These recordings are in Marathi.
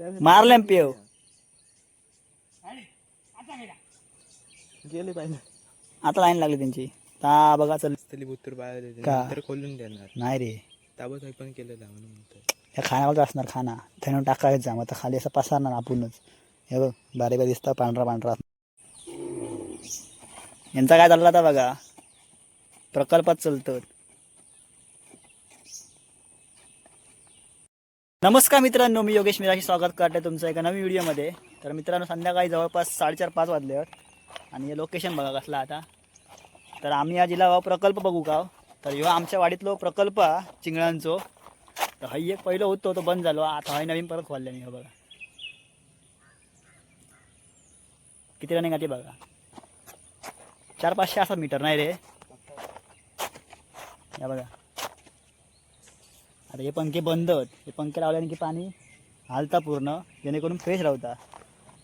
मारले पेव गेले पाहिजे आता लाईन लागली त्यांची. ता बघा चल बुत्तूर बाहेर का? नंतर खोलून देणार नाही रे, ताबत पण केलेलं म्हणून म्हणतो. ह्या खाण्यावर असणार खाना त्यानं टाकायचा मग खाली असं पसारणार आपणच. हे बघ बारीक दिसतं पांढरा पांढरा. यांचा काय चालला आता बघा, प्रकल्पात चालतं. नमस्कार मित्रांनो, मी योगेश मिराशी स्वागत करते तुमचं एका नवीन व्हिडिओमध्ये. तर मित्रांनो, संध्याकाळी जवळपास 4:30-5 वाजले आणि हे लोकेशन बघा कसला आता. तर आम्ही आज इला प्रकल्प बघू का. तर ह्यो आमच्या वाडीतलो प्रकल्प चिंगळांचो. तर हई एक पहिलं होतो तो बंद झालो, आता हय नवीन परत खोलले मी. बघा किती रनिंग आहे ते बघा, 400-500 असं मीटर नाही रे. या बघा आता हे पंखे बंद आहेत. हे पंखे लावल्याने की पाणी हालता पूर्ण, जेणेकरून फ्रेश राहता.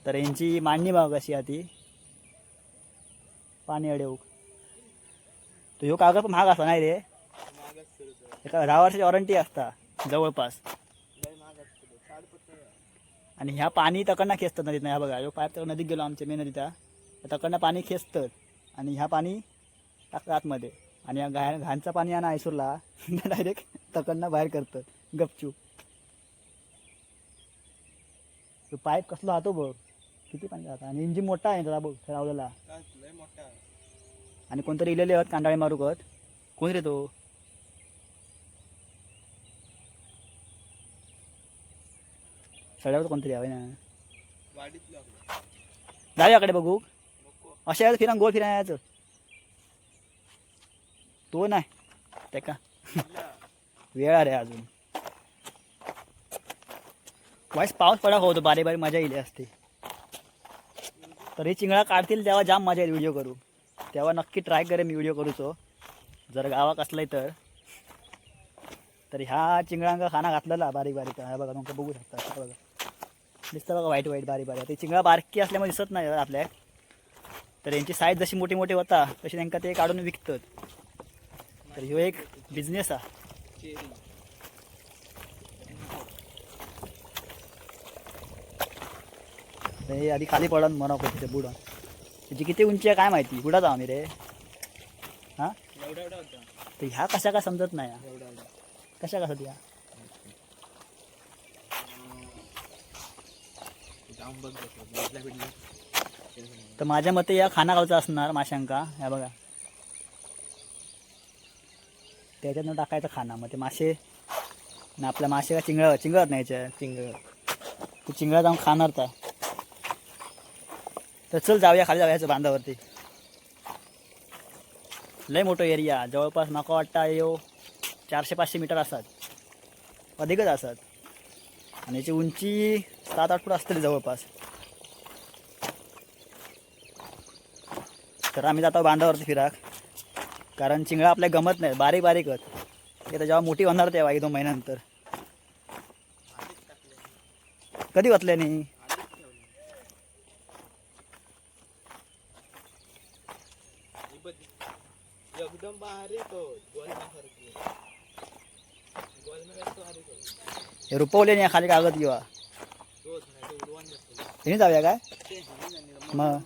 तर यांची मांडणी बघा कशी आहे ती, पाणी अडवू. तो ह्यो कागद पण महाग असा नाही रे, एका 10 वर्षाची वॉरंटी असता जवळपास. आणि ह्या पाणी तकडनं खेचतात नदीत. नाही बघा, ह्यो पाईप तर नदीत गेलो आमच्या मेन नदीत, तकडनं पाणी खेचतात आणि ह्या पाणी टाकतात आतमध्ये. आणि या घाणचं पाणी आहे ना आयसूरला डायरेक्ट तकडनं बाहेर करतं गपचूप. तो पाईप कसला हातो बघ, किती पाणी जातं. आणि इंजिन मोठा आहे त्याला बघ लावलेला. आणि कोणतरी इलेले आहेत कांडाळे मारूकत. कोण रे तो? सगळ्यावर कोणतरी हवे ना. जाऊयाकडे बघू. अशा यायचं फिरा, गोल फिरा यायचं तो नाही ते का वेळ रे अजून. वाईस पाऊस पडा होतो, बारीक बारीक मजा येईल असते. तर हे चिंगळा काढतील तेव्हा जाम मजा येईल व्हिडिओ करू. तेव्हा नक्की ट्राय करेन मी व्हिडिओ करूचो, जर गावाक असलाय तर. तर ह्या चिंगळांका खाना घातलेला बारीक बारीक आहे बघा, तुमचं बघू शकता. बघा दिसतं बघा, वाईट वाईट बारीक बारीक. ते चिंगळा बारकी असल्यामुळे दिसत नाही आपल्या. तर यांची साईज जशी मोठी मोठी होता तशी त्यांना ते काढून विकतात. तर ह्यो एक बिझनेस आहे. हे आधी खाली पडून म्हणा तिथे बुडा. त्याची किती उंची आहे काय माहिती, बुडाचा आम्ही रे. हां तर ह्या कशा काय समजत नाही, कशा कसं त्या. तर माझ्या मते या खाना गावचा असणार माशांका. ह्या बघा त्याच्यातनं टाकायचं खाना, मग ते मासे ना आपल्या मासे का चिंगळत नाही तू चिंगळा जाऊन खाणार. तर चल जाऊया खाली, जाऊयाचं बांधावरती. लय मोठं एरिया, जवळपास माका वाटतं यो 400-500 मीटर असतात, अधिकच असतात. आणि याची उंची 7-8 फूट असतील जवळपास. तर आम्ही जातो बांधावरती फिराक, कारण चिंगळा आपल्या गमत नाही, बारीक बारीकच. ते जेव्हा मोठी होणार तेव्हा 1-2 महिन्यानंतर. कधी घातले नाही एकदम बारीक हे रुपवले नाही खाली कागद किंवा हे जाऊया काय मग.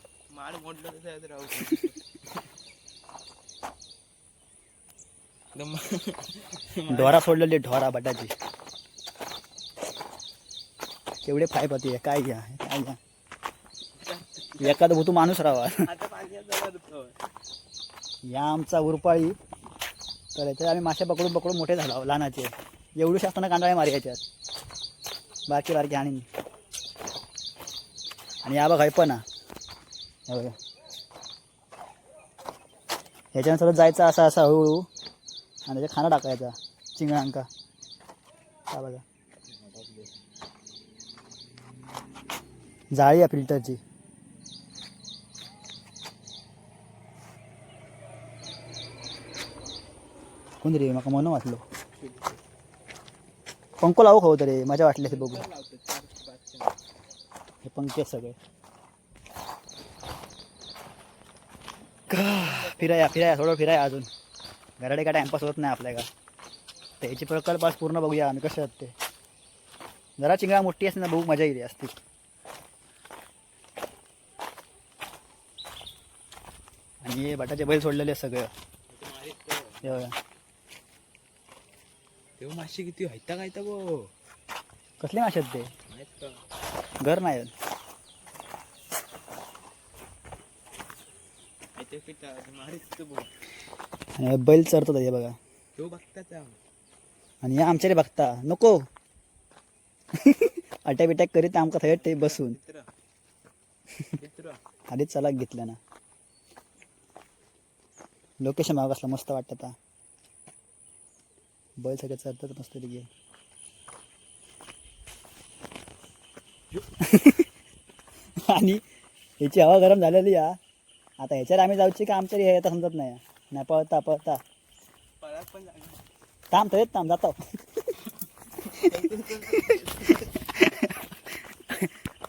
ढोरा सोडलेली, ढोरा बटाची केवढे फायब होती. काय घ्या काय घ्या, एखादा भूतू माणूस राहा. या आमचा उरपाळी. तर याच्यात आम्ही मासे पकडून पकडून मोठे झालो लहानाचे. एवढी असताना कांडाळे मारी याच्यात बारकी बारकी. आणि या बघ पण ह्याच्यानं सगळं जायचं असं असं हळूहळू, आणि त्याच्या खाना टाकायचा चिंगळांका. का बघा जाळी आहे फिल्टरची. कोण रे मका म्हणून वाटलो पंख लावू खाऊ तरी मजा वाटली ते बघू. हे पंखे सगळे फिराया थोडं फिराया अजून. घराडे काय टाइमपास होत नाही आपल्या का. त्याची प्रकल्प आज पूर्ण बघूया आम्ही कसे आहेत ते. जरा चिंगळा मोठी असते ना भाऊ मजा येईल असती. आणि हे बटाचे बैल सोडलेले आहेत सगळं. हे बघा तेव्हा माशी किती व्हायता काय बो कसले मासे आहेत ते? माहित का घर नाही आहेत. ते पिता मारित बो आणि बैल चरतो हे बघा. तो बघतात आणि हे आमच्याकडे बघता नको अटॅक बिटॅक करीत आमका थंय ते बसून मित्र मित्र आधीच चला घेतलं ना. लोकेशन भाग असला मस्त वाटतं आता. बैल सगळे चरतात मस्त तिथे. आणि याची हवा गरम झालेली या. आता ह्याच्यावर आम्ही जाऊची का आमच्या हे आता समजत नाही. नाही पळता पळता पळत पण लागला. थांब तरी थांब जातो.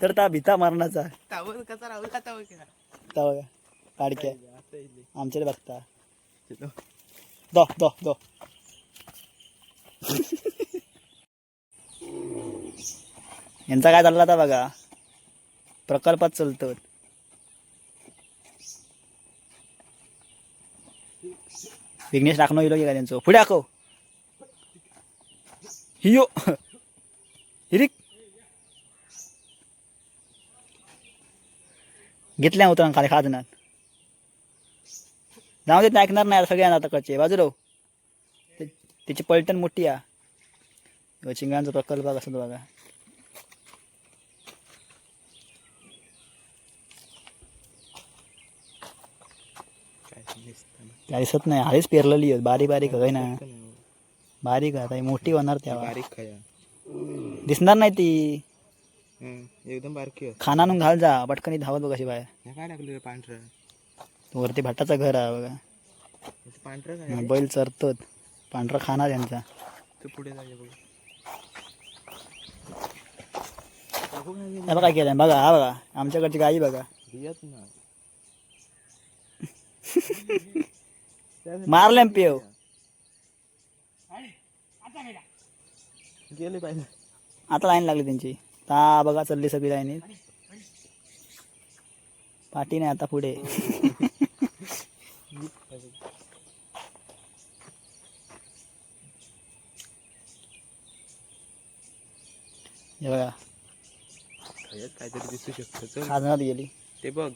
तर ता भीता मारण्याचा तावर कसा राहुला तावर का बघा काडक्या आता इले आमच्याकडे बघता. चलो दो दो दो यांचा काय चालला आता बघा. प्रकल्पात चालतो. विघ्नेश टाकणं येलो की काय त्यांचं पुढे आखो हियो हिरिक घेतल्या उतरण खाली खाजणार जाऊ देत ऐकणार नाही सगळे येणार तकडचे बाजूला. त्याची पलटण मोठी आहे. चिंगांचा प्रकल्प कसं बघा. काय दिसतं काय दिसत नाही हळीच पेरलेली आहे. बारीक बारीक हवय ना बारीक आता मोठी होणार तेव्हा बारीक खाया दिसणार नाही ती. एकदम बारकी आहे. खाना आणून घाल जा पटकन धावत बघ अशी बाहेर. ह्या काय टाकलं रे पांढरं वरती भटाचं घर आहे बघा. इथं पांढरं काय बैल चरतो पांढरा खाना त्यांचा. तू पुढे जाऊया बघ त्याला काय केलं बघा. हा बघा आमच्याकडची गाई बघा. भियत ना मारले पेव गेले पाहिजे. आता लाईन लागली त्यांची. ता बघा चालली सगळी लाईन. पाठी नाही आता पुढे. हे बघा थयत काहीतरी दिसू शकतं. चल खाजनात गेली. ते बघ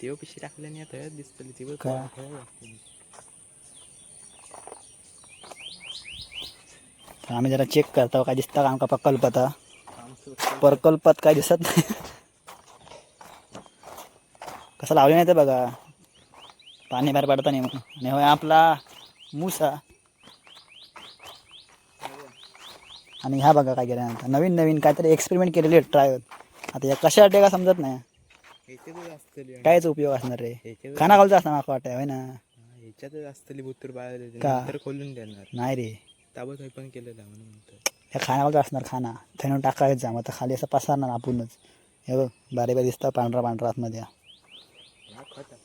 तेव्हा पिशी टाकल्याने थयत दिसतली ती बघ काय? तर आम्ही जरा चेक करतो काय दिसता का आमका प्रकल्पात. प्रकल्पात काय दिसत नाही. कसं लावले नाही ते बघा. पाणी बाहेर पडता नाही मग. आणि होय आपला मुसा. आणि ह्या बघा काय केल्यानंतर नवीन नवीन काहीतरी एक्सपेरिमेंट केलेली ट्राय. आता या कशासाठी का समजत नाही. कायच उपयोग असणार रे. खाना खालचा असणार मला वाटतं होय ना. ह्याच्यातच असतली बुतूर बाळ का? नंतर खोलून देणार नाही रे ताबत हे पण केलेलं आहे म्हणून म्हणतो. ह्या खाण्याखालचा असणार खाना थैनून टाकायचं जा. मग आता खाली असं पसरणार आपणच. हे बघ बारीक बारीक दिसतं पांढरा पांढरा आतमध्ये. ह्या खता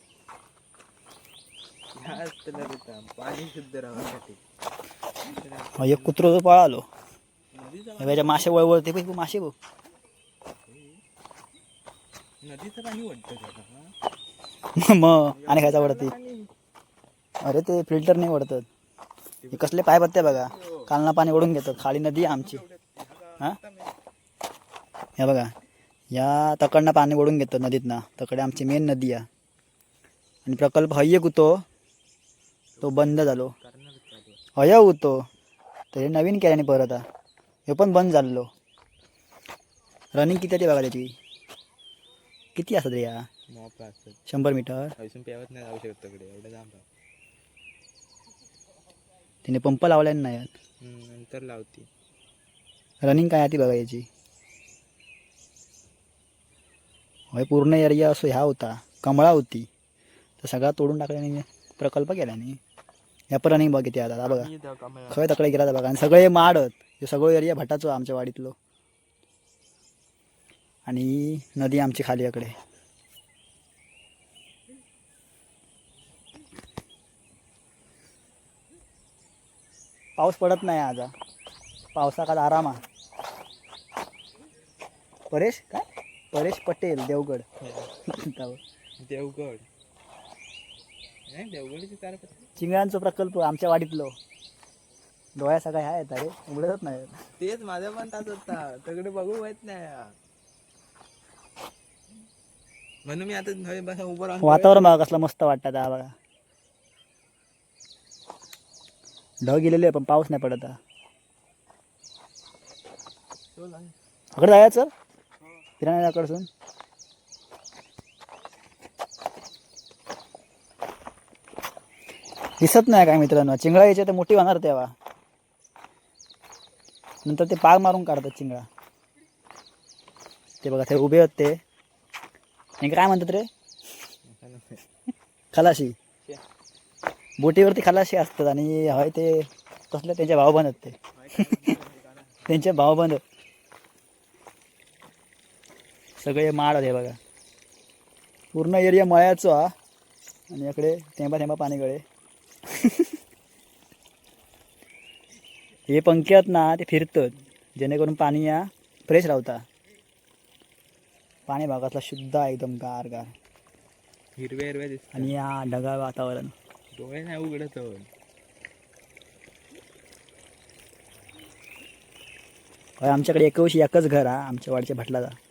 ह्या असतला देता पाणी शुद्ध राहण्यासाठी. मग एक कुत्रो जो पळालो. नदीचं त्याच्या मासे वळवळते बघ मासे बघ. नदीचं पाणी वाटतं त्याला. मग आणि खायचा वडती. अरे ते फिल्टर नाही वडतात. हे कसले पाय बत्ते बघा. कालना पाणी ओढून घेतात. खाली नदी आहे आमची. हां हे बघा या तकडनं पाणी ओढून घेतात नदीतनं. तकडे आमची मेन नदी आहे. आणि प्रकल्प हय्य होतो तो बंद झालो. हय होतो तर हे नवीन केल्याने परत हे पण बंद झालो. रनिंग किती आहे बघा त्याची. किती असत रे या मोपा असतात 100 मीटर. अजून पेवत नाही जाऊ शकत तिकडे एवढं जांब. तिने पंप लावला नाही. नंतर लावती. रनिंग काय आहे ती बघा याची. होय पूर्ण एरिया असो ह्या होता कमळा होती. तर सगळा तोडून टाकल्याने प्रकल्प केल्याने ह्या पण रनिंग बघ किती आता बघा. खय तकडे गेला बघा. आणि सगळे माडत हे सगळं एरिया भटाचो आमच्या वाडीतलो. आणि नदी आमची खाली याकडे. पाऊस पडत नाही आज. पावसाकाळ आराम आहे. परेश काय परेश पटेल देवगड देवगड नाही देवगडची तारपत्री चिंगळांचा प्रकल्प आमच्या वाडीतलो डोळ्या सगळ्या ह्या येतात रे उघडतच नाही तेच माझ्या पण तास होता सगळे बघू माहित नाही म्हणून मी आता नवीन बसा उभं राहून वातावरण बघा कसलं मस्त वाटतं आता बघा ढग गेलेले पण पाऊस नाही पडत अकडे जायचं फिराण्याकडसून दिसत नाही काय मित्रांनो चिंगळा यायचे तर मोठी होणार तेव्हा नंतर ते पाग मारून काढतात चिंगळा ते बघा ते उभे होते हे काय म्हणतात रे खलाशी बोटीवरती खलाशी असतात आणि हय ते कसले त्यांचे भावबंद आहेत ते त्यांचे भावबंद सगळे माड आहे बघा पूर्ण एरिया मळ्याचो हा आणि इकडे थेंबा थेंबा पाणी गळे हे पंखे आहेत ना ते फिरतात जेणेकरून पाणी या फ्रेश राहता पाणी भागातला शुद्ध आहे एकदम गार गार हिरव्या हिरव्या दिसत आणि या ढगाळ वातावरण डोळे नाही उघडत आमच्याकडे एकच घर हा आमच्या वाडीच्या भटलाचा